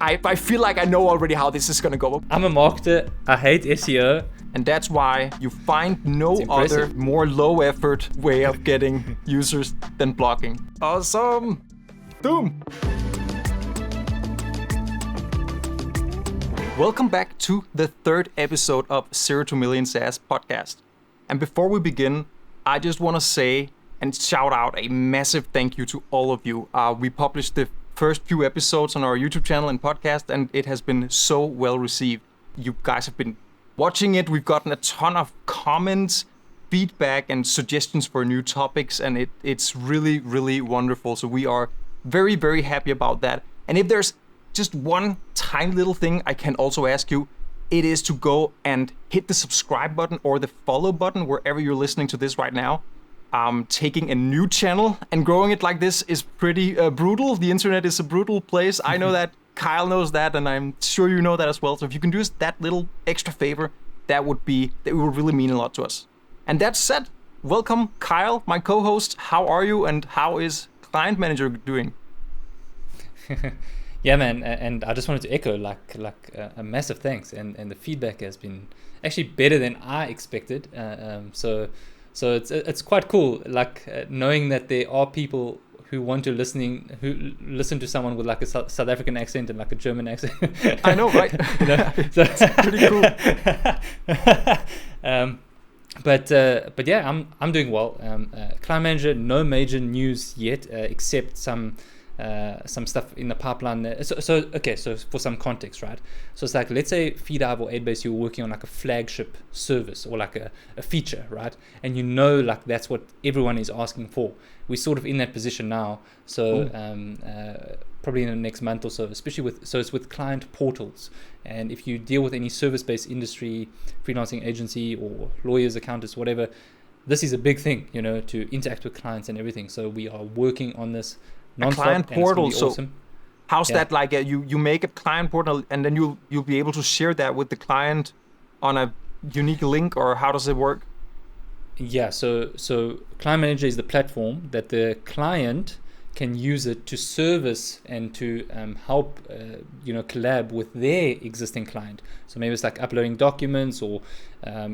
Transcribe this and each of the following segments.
I feel like I know already how this is gonna go. I'm a marketer. I hate SEO. And that's why you find no other more low effort way of getting users than blogging. Awesome. Boom. Welcome back to the third episode of 0 to Million SaaS podcast. And before we begin, I just want to say and shout out a massive thank you to all of you. We published the first few episodes on our YouTube channel and podcast, and it has been so well received. You guys have been watching it. We've gotten a ton of comments, feedback, and suggestions for new topics, and it's really, really wonderful. So we are very, very happy about that. And if there's just one tiny little thing I can also ask you, it is to go and hit the subscribe button or the follow button wherever you're listening to this right now. Taking a new channel and growing it like this is pretty brutal. The internet is a brutal place. I know that. Kyle knows that, and I'm sure you know that as well. So if you can do us that little extra favor, that would really mean a lot to us. And that said, welcome Kyle, my co-host. How are you, and how is Client Manager doing? Yeah, man, and I just wanted to echo a massive thanks, and the feedback has been actually better than I expected. So it's quite cool, knowing that there are people who listen to someone with like a South African accent and like a German accent. I know, right? So it's pretty cool. But yeah, I'm doing well. Client Manager, no major news yet, except some stuff in the pipeline there. So for some context, right? So it's like, let's say Feedive or AidBase, you're working on like a flagship service or like a feature, right? And you know, like that's what everyone is asking for. We're sort of in that position now. So probably in the next month or so, it's with client portals. And if you deal with any service-based industry, freelancing agency or lawyers, accountants, whatever, this is a big thing, to interact with clients and everything. So we are working on this non-stop, a client portal. So awesome. How's that like? You make a client portal and then you'll be able to share that with the client on a unique link, or how does it work? Yeah, so Client Manager is the platform that the client can use it to service and to help collab with their existing client. So maybe it's like uploading documents or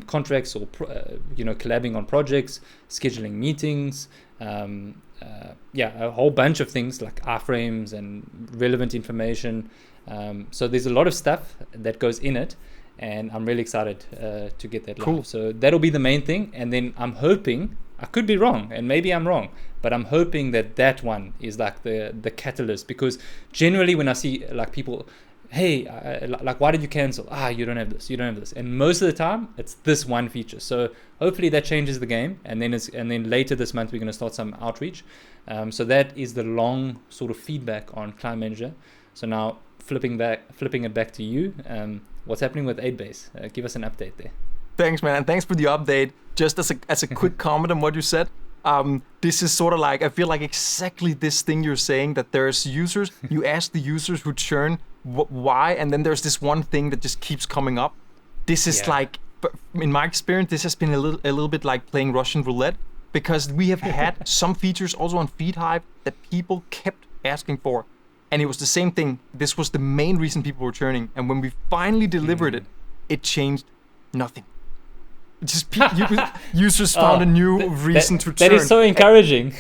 contracts, or collabing on projects, scheduling meetings, a whole bunch of things like iframes and relevant information. So there's a lot of stuff that goes in it, and I'm really excited to get that live. Cool. So that'll be the main thing, and then I'm hoping, I could be wrong, and maybe I'm wrong, but I'm hoping that one is like the catalyst, because generally when I see like people, hey, why did you cancel? You don't have this, and most of the time it's this one feature. So hopefully that changes the game, and then later this month we're going to start some outreach. So that is the long sort of feedback on Client Manager. So now flipping it back to you, what's happening with AidBase? Give us an update there. Thanks, man, and thanks for the update. Just as a quick comment on what you said, this is sort of like, I feel like exactly this thing you're saying, that there's users, you ask the users who churn why, and then there's this one thing that just keeps coming up. This is like, in my experience, this has been a little bit like playing Russian roulette, because we have had some features also on Feedive that people kept asking for. And it was the same thing. This was the main reason people were churning. And when we finally delivered it, it changed nothing. Just users found a new reason to churn. That is so encouraging.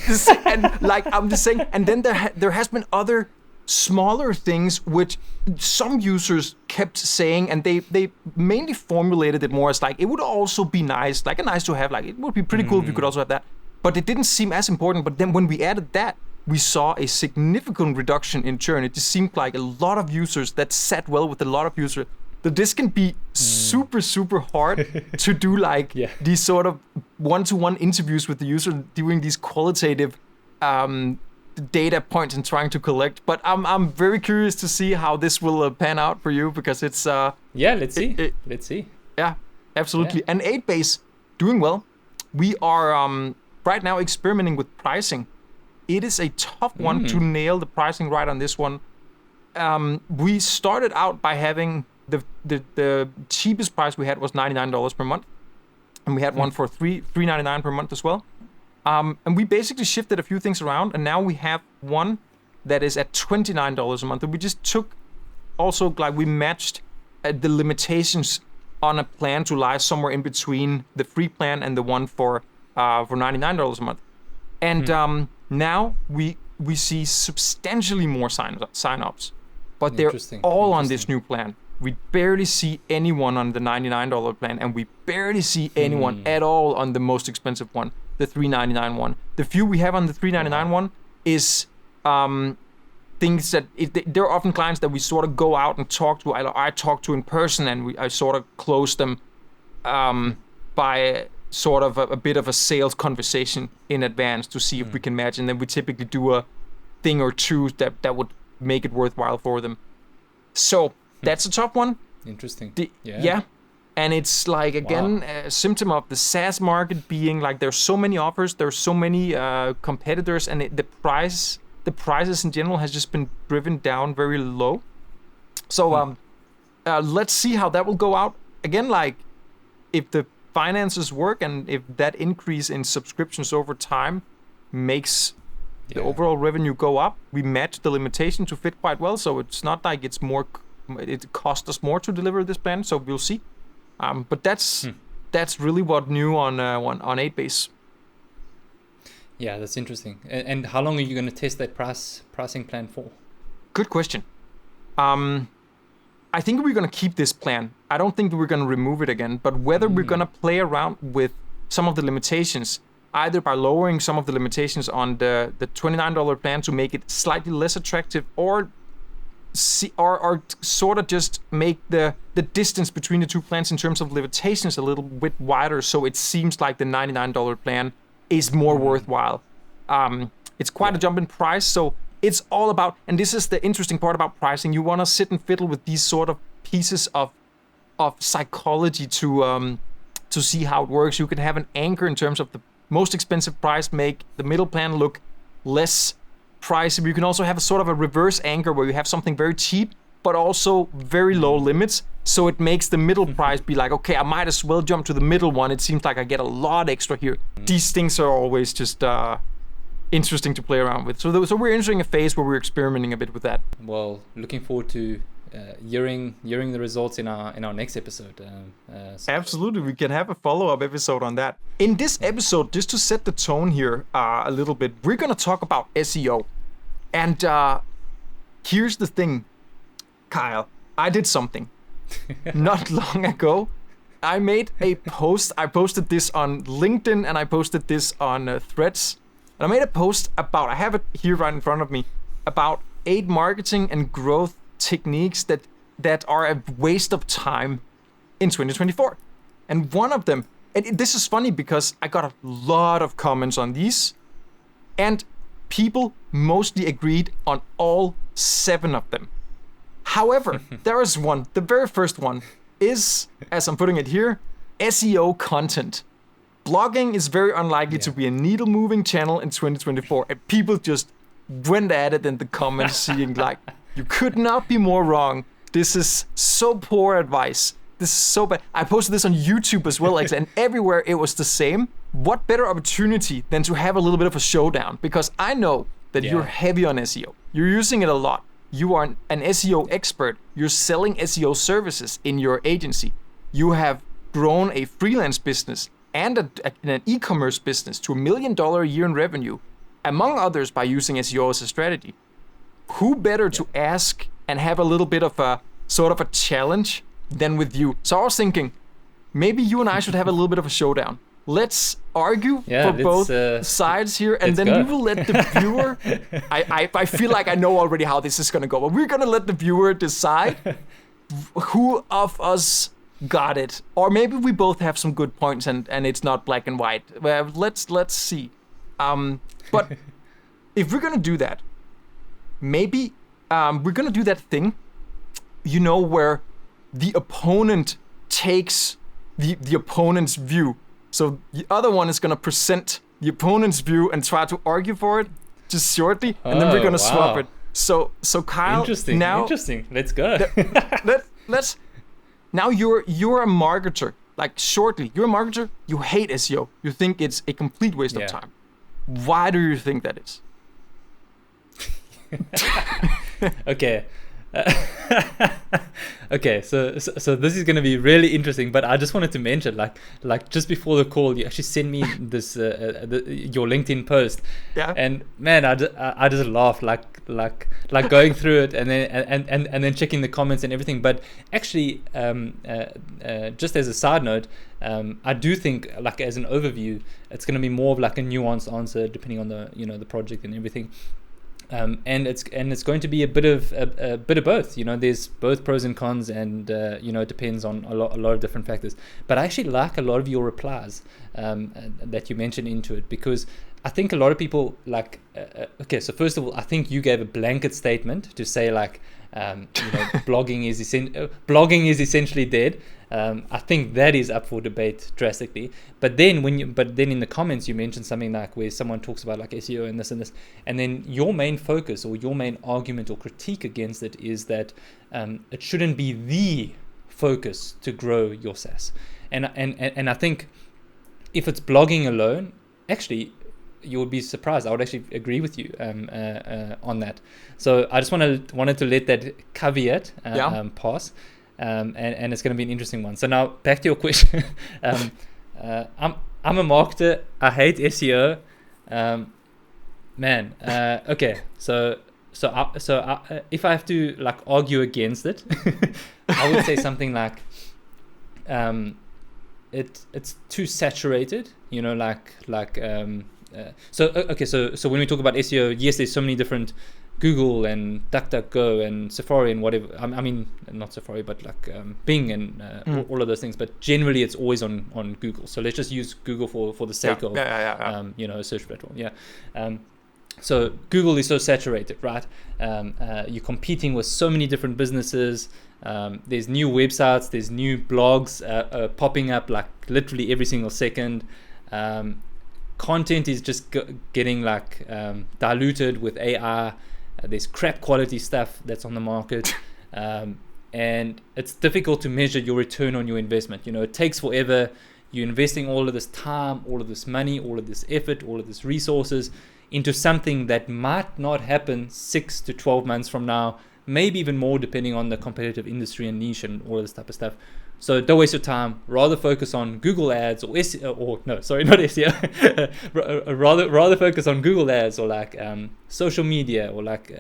And like I'm just saying, and then there has been other smaller things which some users kept saying, and they mainly formulated it more as like, it would also be nice, like a nice to have, like it would be pretty cool if you could also have that. But it didn't seem as important. But then when we added that, we saw a significant reduction in churn. It just seemed like a lot of users that sat well with a lot of users. That this can be super, super hard to do, like these sort of one-to-one interviews with the user, doing these qualitative data points and trying to collect. But I'm very curious to see how this will pan out for you, because it's let's see. Let's see. Yeah, absolutely. And AidBase doing well. We are right now experimenting with pricing. It is a tough one to nail the pricing right on this one. We started out by having the cheapest price we had was $99 per month, and we had one for $3.99 per month as well. And we basically shifted a few things around, and now we have one that is at $29 a month. And we just took also like we matched the limitations on a plan to lie somewhere in between the free plan and the one for $99 a month. And now we see substantially more sign-ups, but they're all on this new plan. We barely see anyone on the $99 plan, and we barely see anyone at all on the most expensive one, the $399 one. The few we have on the $399 one is things that they're often clients that we sort of go out and talk to. I talk to in person, and I sort of close them by sort of a bit of a sales conversation in advance to see if we can match, and then we typically do a thing or two that would make it worthwhile for them. So that's a tough one. Interesting. Yeah. And it's like, again, a symptom of the SaaS market being like there's so many offers, there's so many competitors, and the prices in general has just been driven down very low. So let's see how that will go out. Again, like if the finances work and if that increase in subscriptions over time makes the overall revenue go up, we match the limitation to fit quite well. So it's not like it costs us more to deliver this plan. So we'll see. But that's really what new on AidBase. Yeah, that's interesting. And how long are you going to test that pricing plan for? Good question. I think we're going to keep this plan. I don't think we're going to remove it again. But whether we're going to play around with some of the limitations, either by lowering some of the limitations on the $29 plan to make it slightly less attractive, or sort of just make the distance between the two plans in terms of limitations a little bit wider, so it seems like the $99 plan is more worthwhile. It's quite a jump in price, so it's all about, and this is the interesting part about pricing, you want to sit and fiddle with these sort of pieces of psychology to see how it works. You can have an anchor in terms of the most expensive price, make the middle plan look less pricey. You can also have a sort of a reverse anchor where you have something very cheap but also very low limits, so it makes the middle price be like, okay, I might as well jump to the middle one. It seems like I get a lot extra here. These things are always just interesting to play around with. So we're entering a phase where we're experimenting a bit with that. Well, looking forward to hearing the results in our next episode. Absolutely, we can have a follow-up episode on that. In this episode, just to set the tone here a little bit, we're going to talk about SEO. And here's the thing, Kyle. I did something not long ago. I made a post. I posted this on LinkedIn and I posted this on Threads. And I made a post about, I have it here right in front of me, about 8 marketing and growth techniques that are a waste of time in 2024. And one of them, and this is funny because I got a lot of comments on these, and people mostly agreed on all 7 of them. However, there is one, the very first one is, as I'm putting it here, SEO content. Blogging is very unlikely to be a needle-moving channel in 2024, and people just went at it in the comments, seeing like, you could not be more wrong. This is so poor advice. This is so bad. I posted this on YouTube as well, and everywhere it was the same. What better opportunity than to have a little bit of a showdown? Because I know that you're heavy on SEO. You're using it a lot. You are an SEO expert. You're selling SEO services in your agency. You have grown a freelance business and an e-commerce business to $1 million a year in revenue, among others, by using SEO as a strategy. Who better to ask and have a little bit of a sort of a challenge than with you? So I was thinking, maybe you and I should have a little bit of a showdown. Let's argue for both sides here, and then we will let the viewer... I feel like I know already how this is going to go, but we're going to let the viewer decide who of us got it. Or maybe we both have some good points and it's not black and white. Well, let's see. But if we're going to do that, maybe we're going to do that thing, where the opponent takes the opponent's view. So the other one is going to present the opponent's view and try to argue for it just shortly, and then we're going to swap it. So Kyle, interesting. Let's go. let's. Now you're a marketer. Like shortly, you're a marketer. You hate SEO. You think it's a complete waste of time. Why do you think that is? Okay. okay, so this is going to be really interesting, but I just wanted to mention, like just before the call, you actually sent me this your LinkedIn post, Yeah. and man, I just laughed like going through it and then checking the comments and everything. But actually, just as a side note, I do think, like, as an overview, it's going to be more of like a nuanced answer depending on the the project and everything. And it's going to be a bit of both. There's both pros and cons, and it depends on a lot of different factors. But I actually like a lot of your replies that you mentioned into it, because I think a lot of people like. Okay, so first of all, I think you gave a blanket statement to say, like, blogging is essentially dead. I think that is up for debate drastically. But then in the comments you mentioned something like where someone talks about like SEO and this, and then your main focus or your main argument or critique against it is that it shouldn't be the focus to grow your SaaS. And I think if it's blogging alone, actually, you would be surprised. I would actually agree with you on that. So I just wanted to let that caveat pass, and it's going to be an interesting one. So now back to your question. I'm a marketer. I hate SEO. Okay. So if I have to like argue against it, I would say something like, it's too saturated. So when we talk about SEO, yes, there's so many different Google and DuckDuckGo and Safari and whatever. I mean, not Safari, but like Bing and all of those things. But generally, it's always on Google. So let's just use Google for the sake of a search platform. Yeah. So Google is so saturated, right? You're competing with so many different businesses. There's new websites, there's new blogs popping up like literally every single second. Content is just getting like diluted with AI. There's crap quality stuff that's on the market, and it's difficult to measure your return on your investment. It takes forever. You're investing all of this time, all of this money, all of this effort, all of this resources into something that might not happen 6 to 12 months from now, maybe even more, depending on the competitive industry and niche and all of this type of stuff. So don't waste your time. Rather focus on Google ads or SEO, not SEO. rather focus on Google ads or like social media or like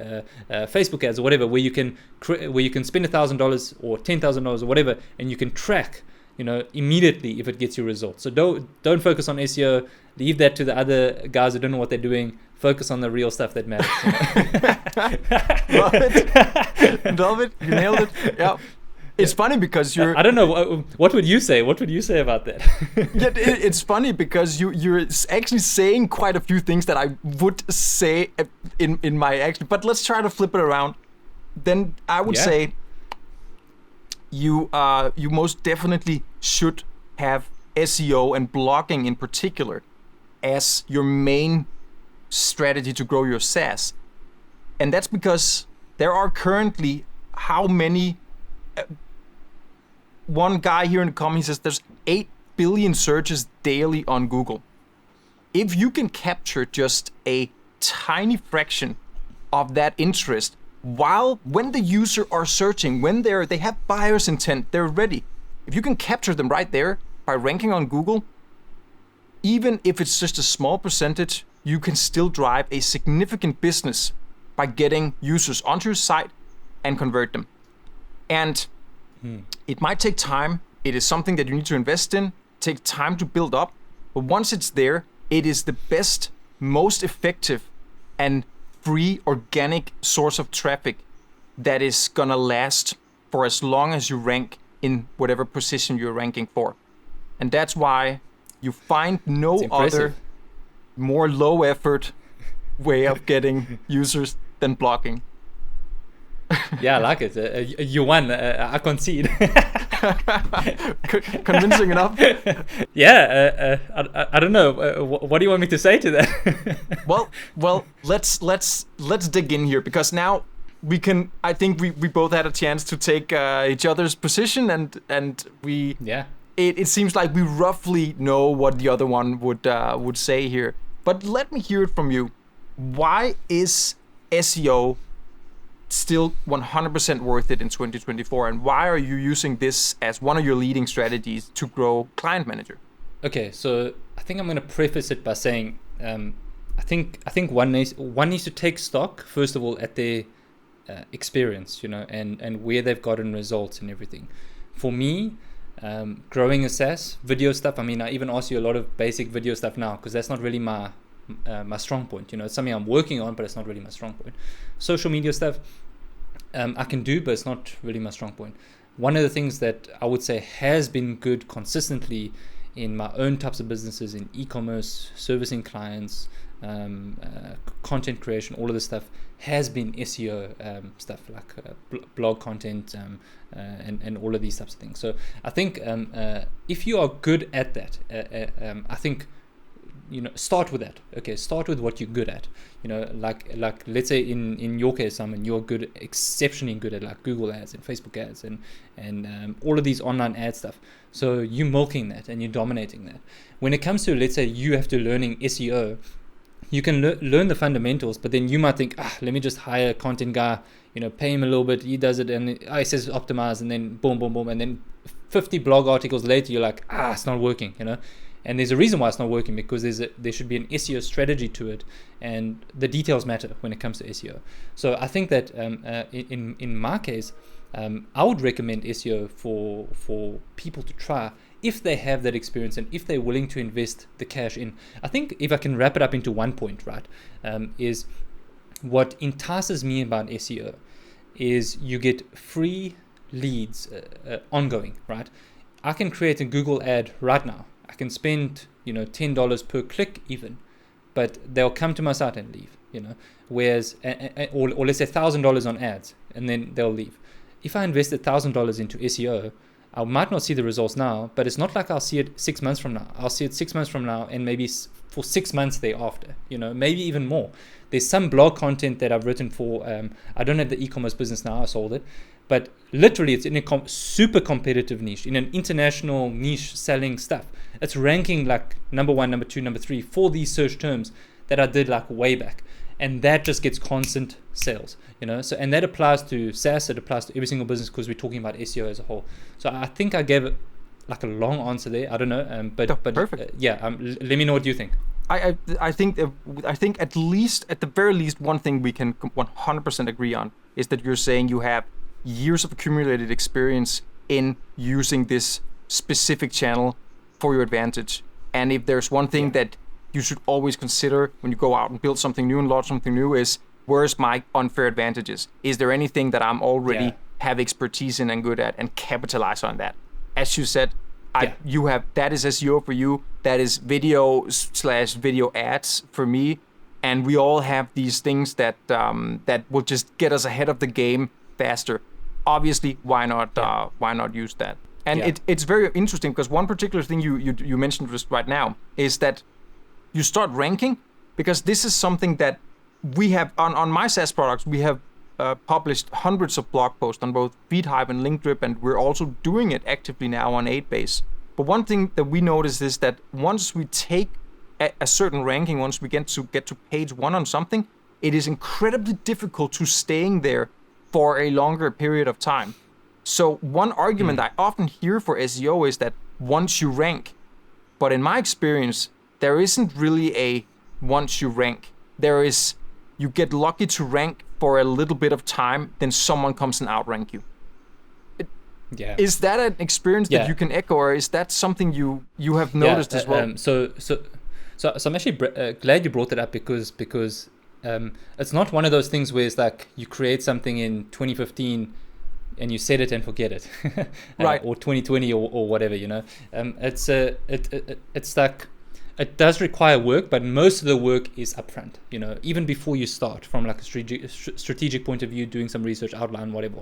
Facebook ads or whatever, where you can spend $1,000 or $10,000 or whatever, and you can track, immediately if it gets you results. So don't focus on SEO. Leave that to the other guys who don't know what they're doing. Focus on the real stuff that matters. Love it. You nailed it. Yeah. It's funny because you're... I don't know. What would you say? What would you say about that? Yeah, it's funny because you're actually saying quite a few things that I would say in my action. But let's try to flip it around. Then I would say you most definitely should have SEO and blogging in particular as your main strategy to grow your SaaS. And that's because there are currently how many... one guy here in the comments says there's 8 billion searches daily on Google. If you can capture just a tiny fraction of that interest when the user are searching, when they have buyer's intent, they're ready. If you can capture them right there by ranking on Google, even if it's just a small percentage, you can still drive a significant business by getting users onto your site and convert them. And it might take time. It is something that you need to invest in, take time to build up. But once it's there, it is the best, most effective, and free organic source of traffic that is gonna last for as long as you rank in whatever position you're ranking for. And that's why you find no other more low effort way of getting users than blogging. Yeah, I like it. You won. I concede. Convincing enough? Yeah. I don't know. What do you want me to say to that? Well. Let's dig in here, because now we can. I think we both had a chance to take each other's position, and we. Yeah. It seems like we roughly know what the other one would say here. But let me hear it from you. Why is SEO still 100% worth it in 2024? And why are you using this as one of your leading strategies to grow Client Manager? Okay, so I think I'm going to preface it by saying I think one needs to take stock first of all at their experience, and where they've gotten results and everything. For me, growing a SaaS video stuff, I even ask you a lot of basic video stuff now because that's not really my strong point. It's something I'm working on, but it's not really my strong point. Social media stuff I can do, but it's not really my strong point. One of the things that I would say has been good consistently in my own types of businesses, in e-commerce, servicing clients, content creation, all of this stuff has been SEO stuff like blog content and all of these types of things. So I think if you are good at that, I think start with that. Okay, start with what you're good at. Like let's say in your case, Simon, you're exceptionally good at like Google ads and Facebook ads and all of these online ad stuff. So you're milking that and you're dominating that. When it comes to, let's say, you have to learning SEO, you can learn the fundamentals, but then you might think, let me just hire a content guy, pay him a little bit, he does it, and he says optimize, and then boom, boom, boom, and then 50 blog articles later, you're like, it's not working, And there's a reason why it's not working, because there should be an SEO strategy to it, and the details matter when it comes to SEO. So I think that in my case, I would recommend SEO for people to try if they have that experience and if they're willing to invest the cash in. I think if I can wrap it up into one point, right, is what entices me about SEO is you get free leads ongoing, right? I can create a Google ad right now. I can spend, $10 per click even, but they'll come to my site and leave, whereas, or let's say $1,000 on ads, and then they'll leave. If I invested $1,000 into SEO, I might not see the results now, but it's not like I'll see it 6 months from now. I'll see it 6 months from now, and maybe for 6 months thereafter, maybe even more. There's some blog content that I've written for, I don't have the e-commerce business now, I sold it, but literally it's in a super competitive niche, in an international niche selling stuff. It's ranking like number 1, number 2, number 3 for these search terms that I did like way back. And that just gets constant sales, So, and that applies to SaaS, it applies to every single business because we're talking about SEO as a whole. So I think I gave it like a long answer there. I don't know, but perfect. Let me know what you think. I think at the very least, one thing we can 100% agree on is that you're saying you have years of accumulated experience in using this specific channel for your advantage. And if there's one thing that you should always consider when you go out and build something new and launch something new is, where's my unfair advantages? Is there anything that I'm already have expertise in and good at, and capitalize on that? As you said, you have, that is SEO for you, that is video/video ads for me, and we all have these things that will just get us ahead of the game faster. Obviously, why not use that? And it's very interesting because one particular thing you mentioned just right now is that you start ranking, because this is something that we have on my SaaS products. We have published hundreds of blog posts on both FeedHive and LinkDrip, and we're also doing it actively now on AidBase. But one thing that we notice is that once we take a certain ranking, once we get to page 1 on something, it is incredibly difficult to staying there for a longer period of time. So one argument I often hear for SEO is that once you rank, but in my experience, there isn't really a once you rank. There is, you get lucky to rank for a little bit of time, then someone comes and outrank you. Is that an experience that you can echo, or is that something you have noticed as well? So I'm actually glad you brought that up because it's not one of those things where it's like you create something in 2015 and you set it and forget it, right? Or 2020 or whatever, It's like, it does require work, but most of the work is upfront, even before you start, from like a strategic point of view, doing some research, outline, whatever.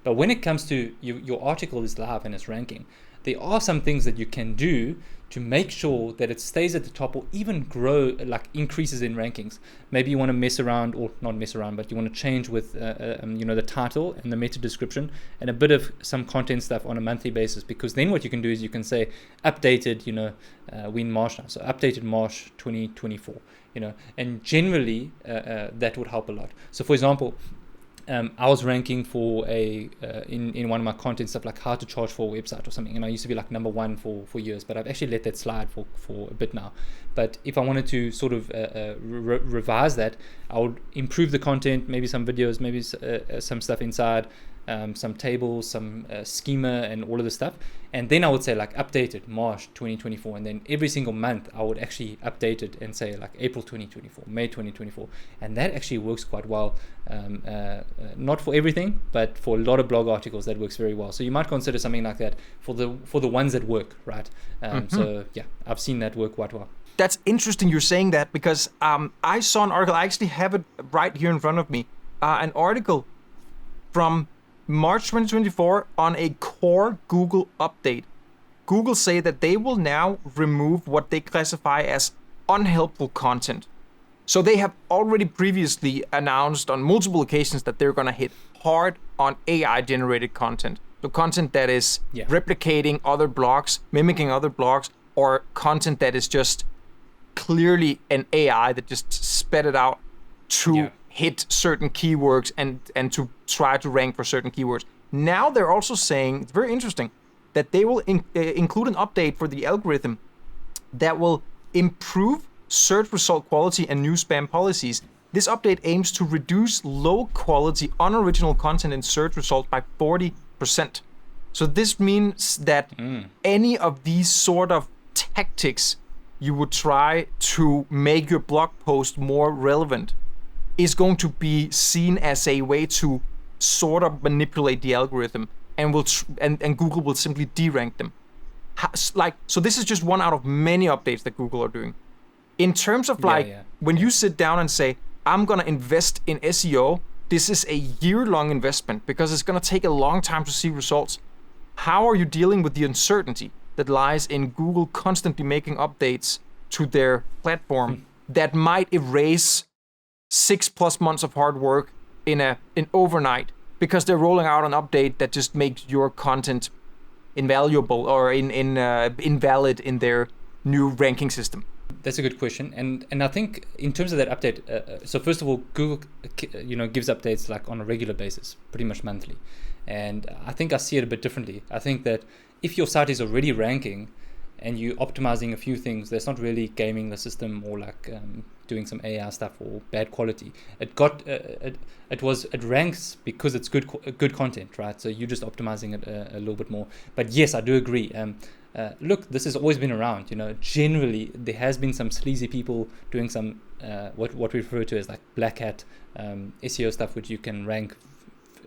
But when it comes to your article is live and it's ranking, there are some things that you can do to make sure that it stays at the top or even grow, like increases in rankings. Maybe you want to mess around, or not mess around, but you want to change with the title and the meta description and a bit of some content stuff on a monthly basis, because then what you can do is you can say updated, we in March now, so updated March 2024, and generally that would help a lot. So for example, I was ranking for in one of my content stuff, like how to charge for a website or something, and I used to be like number one for years, but I've actually let that slide for a bit now. But if I wanted to sort of revise that, I would improve the content, maybe some videos, maybe some stuff inside, some tables, some schema, and all of this stuff. And then I would say like updated March 2024, and then every single month I would actually update it and say like April 2024, May 2024, and that actually works quite well. Not for everything, but for a lot of blog articles that works very well. So you might consider something like that for the ones that work, right? So yeah, I've seen that work quite well. That's interesting you're saying that, because I saw an article, I actually have it right here in front of me, an article from March 2024 on a core Google update. Google say that they will now remove what they classify as unhelpful content. So they have already previously announced on multiple occasions that they're going to hit hard on AI generated content. So content that is replicating other blogs, mimicking other blogs, or content that is just clearly an AI that just spat it out to hit certain keywords and to try to rank for certain keywords. Now they're also saying, it's very interesting, that they will include an update for the algorithm that will improve search result quality and new spam policies. This update aims to reduce low quality unoriginal content in search results by 40%. So this means that any of these sort of tactics you would try to make your blog post more relevant is going to be seen as a way to sort of manipulate the algorithm, and will and Google will simply derank them. So this is just one out of many updates that Google are doing. In terms of when you sit down and say, I'm gonna invest in SEO, this is a year-long investment because it's gonna take a long time to see results. How are you dealing with the uncertainty that lies in Google constantly making updates to their platform that might erase 6+ months of hard work in overnight, because they're rolling out an update that just makes your content invaluable or invalid in their new ranking system? That's a good question, and I think in terms of that update, so first of all, Google gives updates like on a regular basis, pretty much monthly, and I think I see it a bit differently. I think that if your site is already ranking and you're optimizing a few things, that's not really gaming the system or like doing some AI stuff or bad quality. It ranks because it's good content, right? So you're just optimizing it a little bit more. But yes, I do agree. Look, this has always been around. Generally there has been some sleazy people doing some what we refer to as like black hat SEO stuff, which you can rank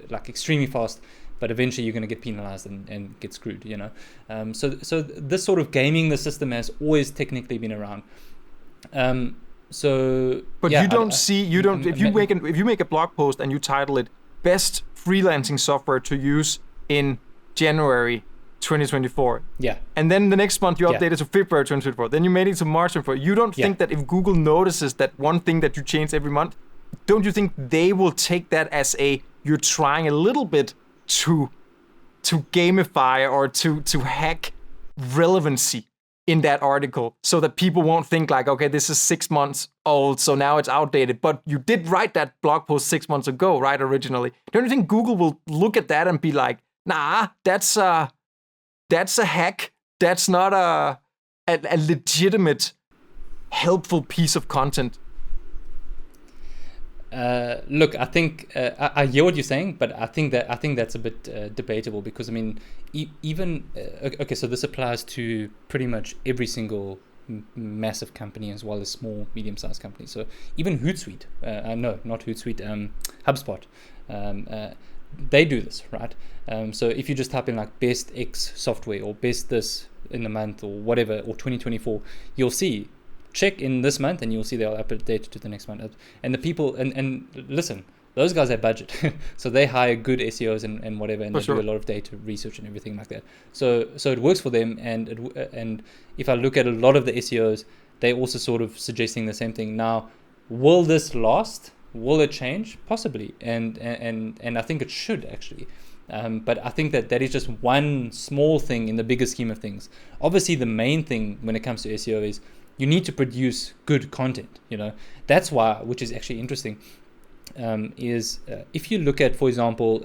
like extremely fast, but eventually you're going to get penalized and get screwed, So this sort of gaming the system has always technically been around. If you make a blog post and you title it "Best Freelancing Software to Use in January 2024," and then the next month you update it to February 2024, then you made it to March 2024, you don't think that if Google notices that one thing that you change every month, don't you think they will take that as you're trying a little bit to gamify or to hack relevancy in that article, so that people won't think like, okay, this is 6 months old, so now it's outdated, but you did write that blog post 6 months ago, right, originally? Don't you think Google will look at that and be like, nah, that's a hack, that's not a legitimate helpful piece of content? Look, I think I hear what you're saying, but I think that's a bit debatable, because I mean, even okay, so this applies to pretty much every single massive company as well as small, medium-sized companies. So even Hootsuite, no, not Hootsuite, HubSpot, they do this, right? So if you just type in like best X software or best this in the month or whatever, or 2024, you'll see. Check in this month and you'll see they'll update it to the next month. And the people, and listen, those guys have budget. So they hire good SEOs and whatever, and do a lot of data research and everything like that. So it works for them. And if I look at a lot of the SEOs, they also sort of suggesting the same thing. Now, will this last? Will it change? Possibly. And I think it should actually. But I think that is just one small thing in the bigger scheme of things. Obviously, the main thing when it comes to SEO is you need to produce good content. That's why, which is actually interesting. is if you look at, for example,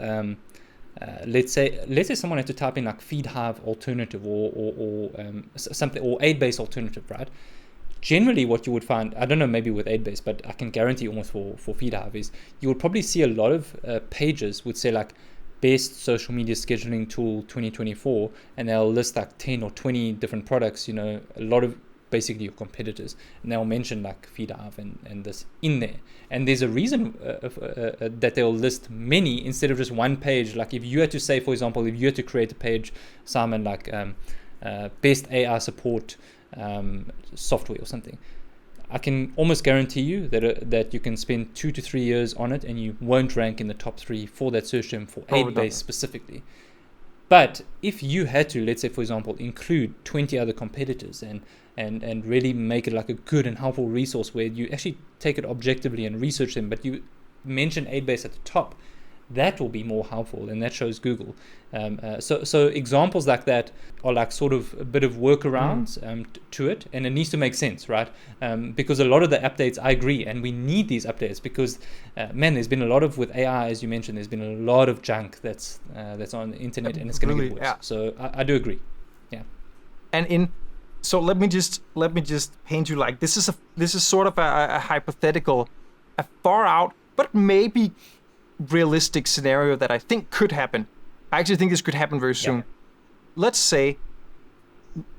let's say someone had to type in like FeedHive alternative or something, or AidBase alternative, right? Generally what you would find, I don't know, maybe with AidBase, but I can guarantee almost for FeedHive, is you would probably see a lot of pages would say like best social media scheduling tool 2024, and they'll list like 10 or 20 different products, a lot of basically your competitors, and they'll mention like FeedHive and this in there. And there's a reason that they'll list many instead of just one page. Like if you had to say, for example, if you had to create a page, Simon, like best AI support software or something, I can almost guarantee you that you can spend 2 to 3 years on it and you won't rank in the top 3 for that search term for AidBase specifically. But if you had to, let's say, for example, include 20 other competitors and really make it like a good and helpful resource where you actually take it objectively and research them, but you mention AidBase at the top, that will be more helpful, and that shows Google. So examples like that are like sort of a bit of workarounds to it, and it needs to make sense, right? Because a lot of the updates, I agree, and we need these updates because, there's been a lot of, with AI, as you mentioned, there's been a lot of junk that's on the internet, and it's going to get worse. Yeah. So I do agree. Yeah. And so let me just paint you like this is sort of a hypothetical, a far out, but maybe realistic scenario that I think could happen. I actually think this could happen very soon. Yeah. Let's say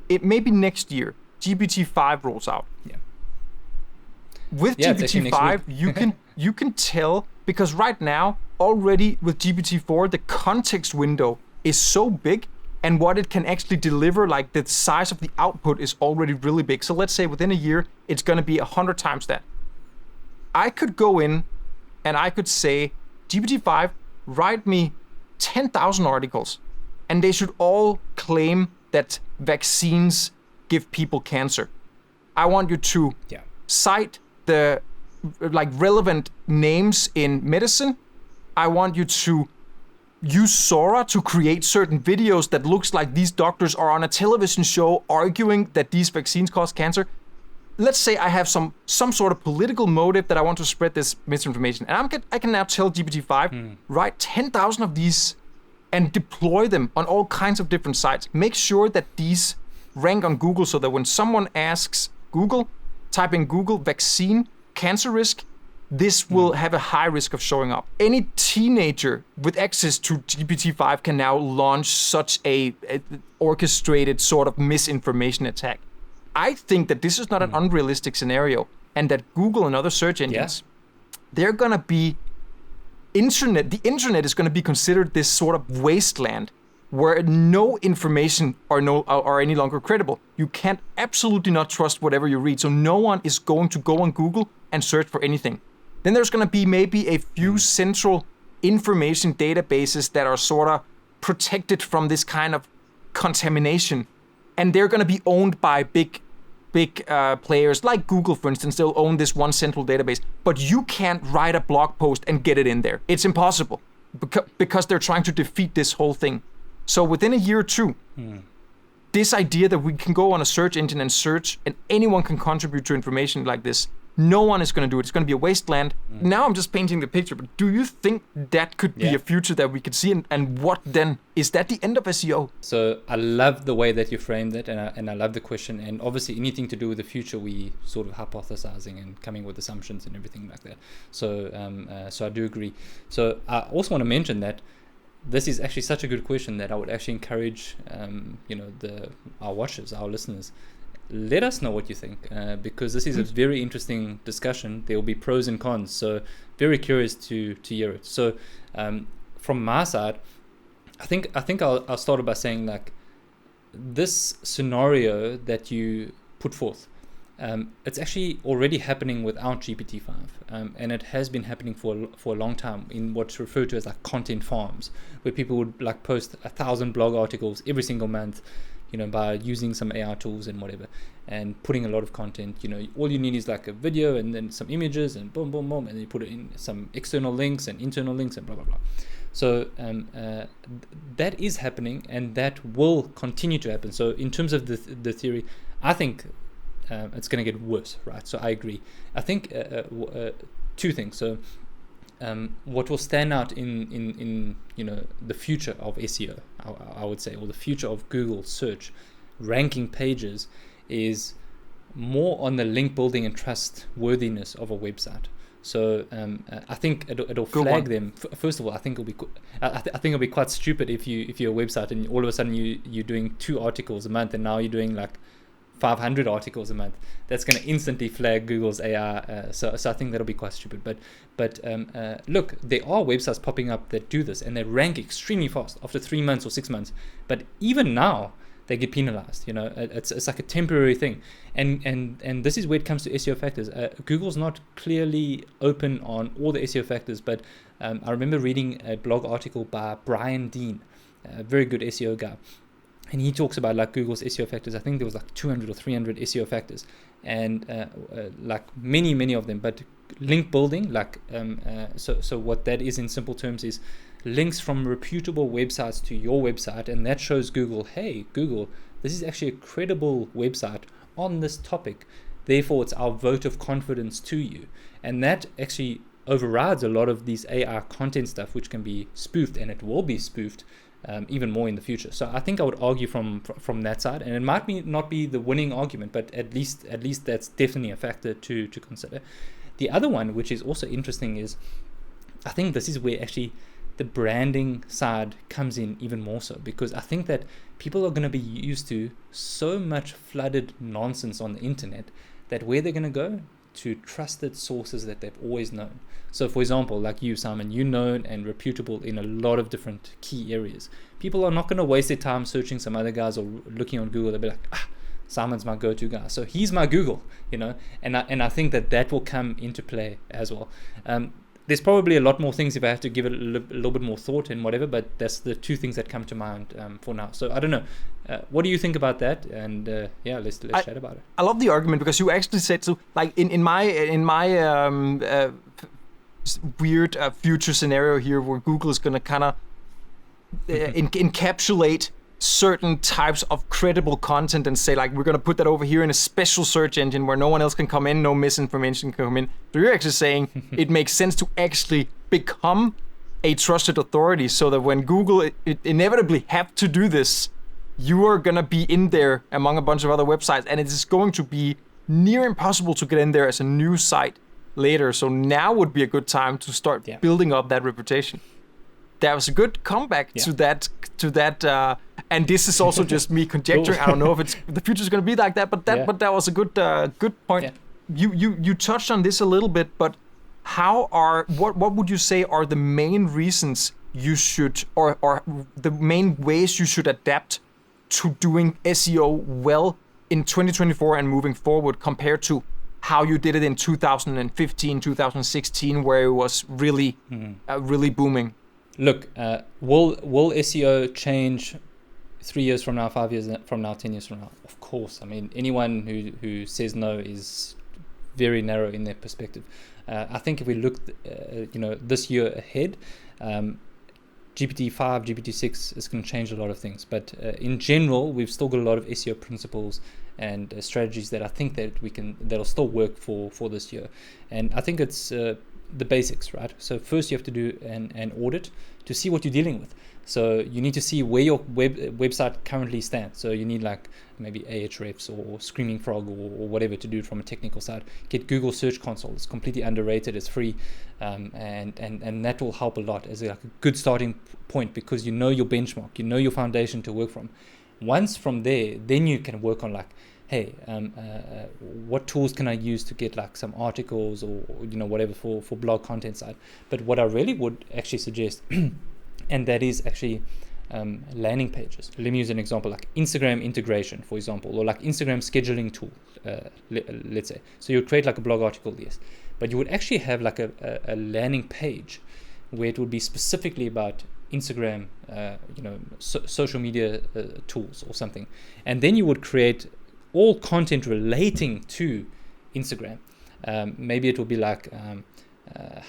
it maybe next year GPT-5 rolls out. Yeah. With GPT-5 you can tell, because right now already with GPT-4 the context window is so big, and what it can actually deliver, like the size of the output is already really big. So let's say within a year it's going to be 100 times that. I could go in and I could say, GPT-5, write me 10,000 articles, and they should all claim that vaccines give people cancer. I want you to cite the relevant names in medicine. I want you to use Sora to create certain videos that looks like these doctors are on a television show arguing that these vaccines cause cancer. Let's say I have some sort of political motive that I want to spread this misinformation, and I can now tell GPT-5, write 10,000 of these and deploy them on all kinds of different sites. Make sure that these rank on Google so that when someone asks Google, type in Google vaccine cancer risk, this will have a high risk of showing up. Any teenager with access to GPT-5 can now launch such a orchestrated sort of misinformation attack. I think that this is not an unrealistic scenario, and that Google and other search engines, they're going to be the internet is going to be considered this sort of wasteland where no information are any longer credible. You can't absolutely not trust whatever you read. So no one is going to go on Google and search for anything. Then there's going to be maybe a few central information databases that are sort of protected from this kind of contamination, and they're going to be owned by big players like Google, for instance. They'll own this one central database, but you can't write a blog post and get it in there. It's impossible because they're trying to defeat this whole thing. So within a year or two, this idea that we can go on a search engine and search and anyone can contribute to information like this, no one is going to do it. It's going to be a wasteland. Now I'm just painting the picture, but do you think that could be a future that we could see? And what then? Is that the end of SEO? So I love the way that you framed it, and I love the question. And obviously anything to do with the future, we sort of hypothesizing and coming with assumptions and everything like that. So I do agree. So I also want to mention that this is actually such a good question that I would actually encourage, our watchers, our listeners, let us know what you think, because this is a very interesting discussion. There will be pros and cons, so very curious to hear it. So from my side, I think I'll start by saying, like, this scenario that you put forth, it's actually already happening without GPT-5, and it has been happening for a long time in what's referred to as like content farms, where people would like post 1,000 blog articles every single month, by using some AI tools and whatever, and putting a lot of content. All you need is like a video and then some images and boom, boom, boom, and then you put it in some external links and internal links and blah, blah, blah. So that is happening, and that will continue to happen. So in terms of the theory, I think it's going to get worse, right? So I agree. I think two things. So what will stand out in the future of SEO, I would say, or the future of Google search ranking pages, is more on the link building and trustworthiness of a website. So I think it'll flag them. First of all, I think I think it'll be quite stupid if you're a website and all of a sudden you're doing 2 articles a month and now you're doing like 500 articles a month. That's going to instantly flag Google's AI. So I think that'll be quite stupid. But look, there are websites popping up that do this and they rank extremely fast after 3 months or 6 months. But even now, they get penalized. It's like a temporary thing, and this is where it comes to SEO factors. Google's not clearly open on all the SEO factors, but I remember reading a blog article by Brian Dean, a very good SEO guy, and he talks about like Google's SEO factors. I think there was like 200 or 300 SEO factors, and like many of them. But link building, like so what that is in simple terms is links from reputable websites to your website, and that shows Google, hey Google, this is actually a credible website on this topic, therefore it's our vote of confidence to you. And that actually overrides a lot of these AI content stuff, which can be spoofed, and it will be spoofed even more in the future. So I think I would argue from that side, and it might not be the winning argument, but at least that's definitely a factor to consider. The other one, which is also interesting, is I think this is where actually the branding side comes in even more so, because I think that people are going to be used to so much flooded nonsense on the internet that where they're going to go to trusted sources that they've always known. So for example, like you, Simon, you're known and reputable in a lot of different key areas. People are not going to waste their time searching some other guys or looking on Google. They'll be like, Simon's my go-to guy, so he's my Google, and I think that will come into play as well. There's probably a lot more things if I have to give it a little bit more thought and whatever, but that's the 2 things that come to mind for now. So I don't know. What do you think about that? And let's chat about it. I love the argument, because you actually said, so like in my weird future scenario here, where Google is going to kind of encapsulate certain types of credible content and say, like, we're going to put that over here in a special search engine where no one else can come in, no misinformation can come in. So you're actually saying it makes sense to actually become a trusted authority, so that when Google it inevitably have to do this, you are going to be in there among a bunch of other websites, and it is going to be near impossible to get in there as a new site later. So now would be a good time to start building up that reputation. That was a good comeback to that. And this is also just me conjecturing. I don't know if the future is going to be like that, but that was a good point. Yeah. You touched on this a little bit, but what would you say are the main reasons you should, or the main ways you should adapt to doing SEO well in 2024 and moving forward, compared to how you did it in 2015, 2016, where it was really booming? Look, will SEO change 3 years from now, 5 years from now, 10 years from now? Of course. I mean, anyone who says no is very narrow in their perspective. I think if we look, this year ahead, GPT-5, GPT-6 is going to change a lot of things. But in general, we've still got a lot of SEO principles and strategies that I think that'll still work for this year. And I think it's the basics, right? So first you have to do an audit to see what you're dealing with. So you need to see where your website currently stands. So you need like maybe Ahrefs or Screaming Frog or whatever to do it from a technical side. Get Google Search Console. It's completely underrated. It's free, and that will help a lot as like a good starting point, because you know your benchmark, you know your foundation to work from. Once from there, then you can work on like, hey, what tools can I use to get like some articles or whatever for blog content side. But what I really would actually suggest, and that is actually landing pages. Let me use an example, like Instagram integration, for example, or like Instagram scheduling tool, let's say. So you would create like a blog article, yes, but you would actually have like a landing page where it would be specifically about Instagram, social media tools or something. And then you would create all content relating to Instagram. Maybe it will be like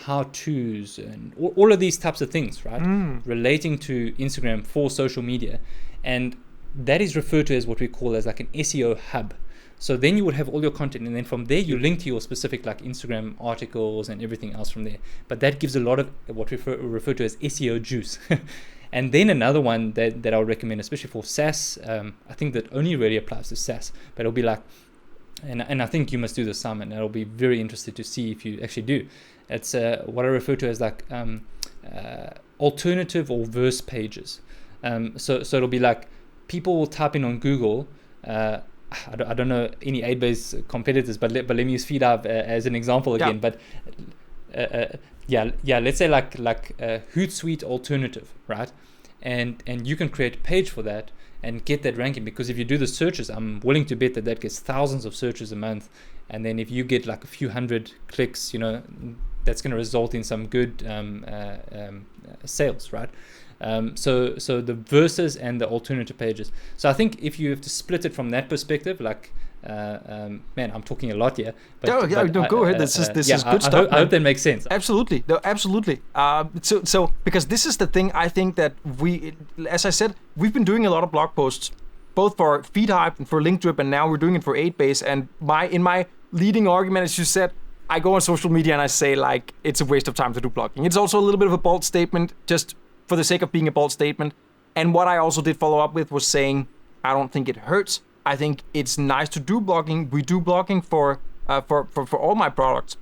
how-tos and all of these types of things, right? Relating to Instagram for social media. And that is referred to as what we call as like an SEO hub. So then you would have all your content, and then from there you link to your specific like Instagram articles and everything else from there. But that gives a lot of what we refer to as SEO juice. And then another one that I would recommend, especially for SaaS, I think that only really applies to SaaS, but it'll be like, and I think you must do this, Simon, and I'll be very interested to see if you actually do. It's what I refer to as like alternative or verse pages. So it'll be like people will type in on Google. I don't know any AidBase competitors, but let me use FeedHive as an example again. Yeah. But let's say like Hootsuite alternative, right? And you can create a page for that and get that ranking, because if you do the searches, I'm willing to bet that gets thousands of searches a month. And then if you get like a few hundred clicks, that's going to result in some good sales, right? So the verses and the alternative pages. So I think if you have to split it from that perspective, like, man, I'm talking a lot here. But, go ahead. This is good stuff. I hope that makes sense. Absolutely, no, absolutely. So because this is the thing, I think that we, as I said, we've been doing a lot of blog posts, both for FeedHive and for LinkDrip, and now we're doing it for AidBase. And in my leading argument, as you said, I go on social media and I say like it's a waste of time to do blogging. It's also a little bit of a bold statement, just for the sake of being a bold statement. And what I also did follow up with was saying, I don't think it hurts. I think it's nice to do blogging. We do blogging for all my products.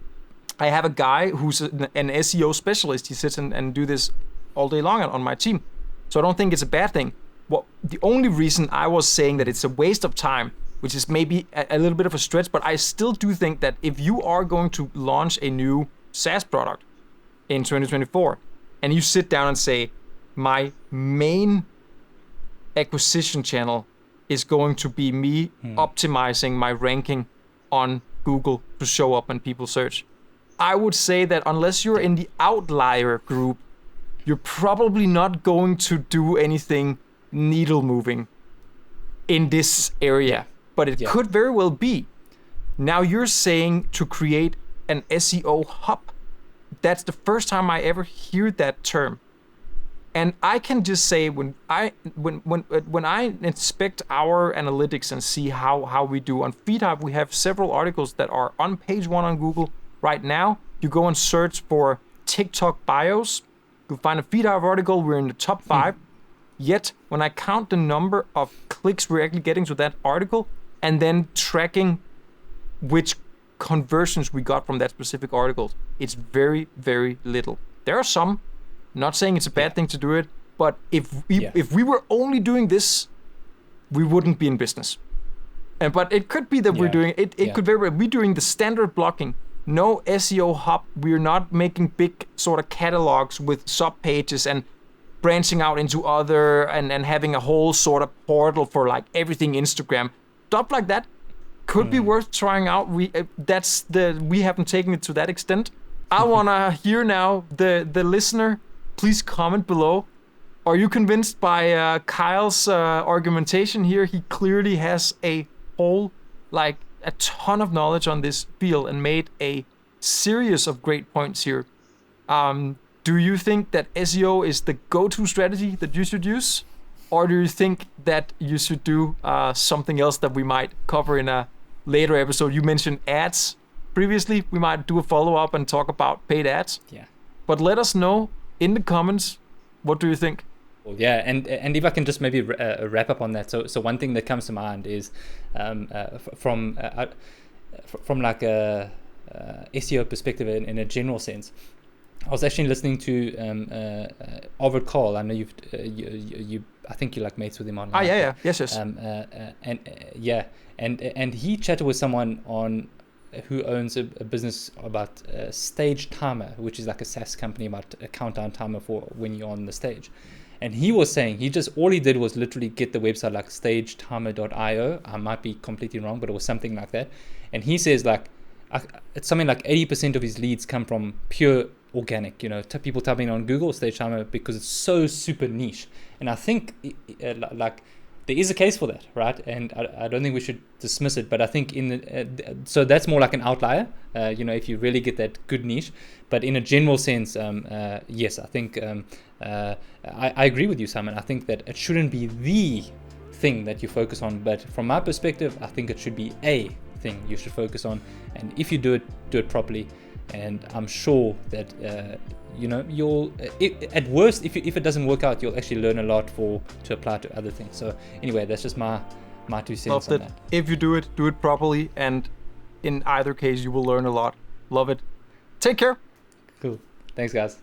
I have a guy who's an SEO specialist. He sits and do this all day long on my team. So I don't think it's a bad thing. The only reason I was saying that it's a waste of time, which is maybe a little bit of a stretch, but I still do think that if you are going to launch a new SaaS product in 2024, and you sit down and say, my main acquisition channel is going to be me optimizing my ranking on Google to show up when people search, I would say that unless you're in the outlier group, you're probably not going to do anything needle moving in this area. But it could very well be. Now you're saying to create an SEO hub. That's the first time I ever hear that term. And I can just say when I inspect our analytics and see how we do on FeedHive, we have several articles that are on page 1 on Google right now. You go and search for TikTok bios, you'll find a FeedHive article. We're in the top 5. Yet when I count the number of clicks we're actually getting to that article, and then tracking which conversions we got from that specific article, it's very, very little. There are some. Not saying it's a bad thing to do it, but if we were only doing this, we wouldn't be in business. But it could be that we're doing it. It could very well be doing the standard blocking. No SEO hub. We're not making big sort of catalogs with sub pages and branching out into other and having a whole sort of portal for like everything Instagram. Stuff like that could be worth trying out. We haven't taken it to that extent. I wanna hear now the listener. Please comment below. Are you convinced by Kyle's argumentation here? He clearly has a ton of knowledge on this field and made a series of great points here. Do you think that SEO is the go-to strategy that you should use? Or do you think that you should do something else that we might cover in a later episode? You mentioned ads previously. We might do a follow-up and talk about paid ads. Yeah. But let us know in the comments, what do you think? Well, yeah, and if I can just maybe wrap up on that. So one thing that comes to mind is from like a SEO perspective in a general sense. I was actually listening to Arvid Cole. I know you I think you like mates with him online. Yes. And he chatted with someone on who owns a business about Stage Timer, which is like a SaaS company about a countdown timer for when you're on the stage. And he was saying all he did was literally get the website like stagetimer.io. I might be completely wrong, but it was something like that. And he says like it's something like 80% of his leads come from pure organic, people typing on Google Stage Timer because it's so super niche. And I think like there is a case for that, right? And I don't think we should dismiss it, but I think so that's more like an outlier, if you really get that good niche. But in a general sense, yes, I think I agree with you, Simon. I think that it shouldn't be the thing that you focus on, but from my perspective, I think it should be a thing you should focus on. And if you do it properly, and I'm sure that you'll at worst, if it doesn't work out, you'll actually learn a lot to apply to other things. So anyway, that's just my 2 cents on that. If you do it properly, and in either case you will learn a lot. Love it. Take care. Cool. Thanks, guys.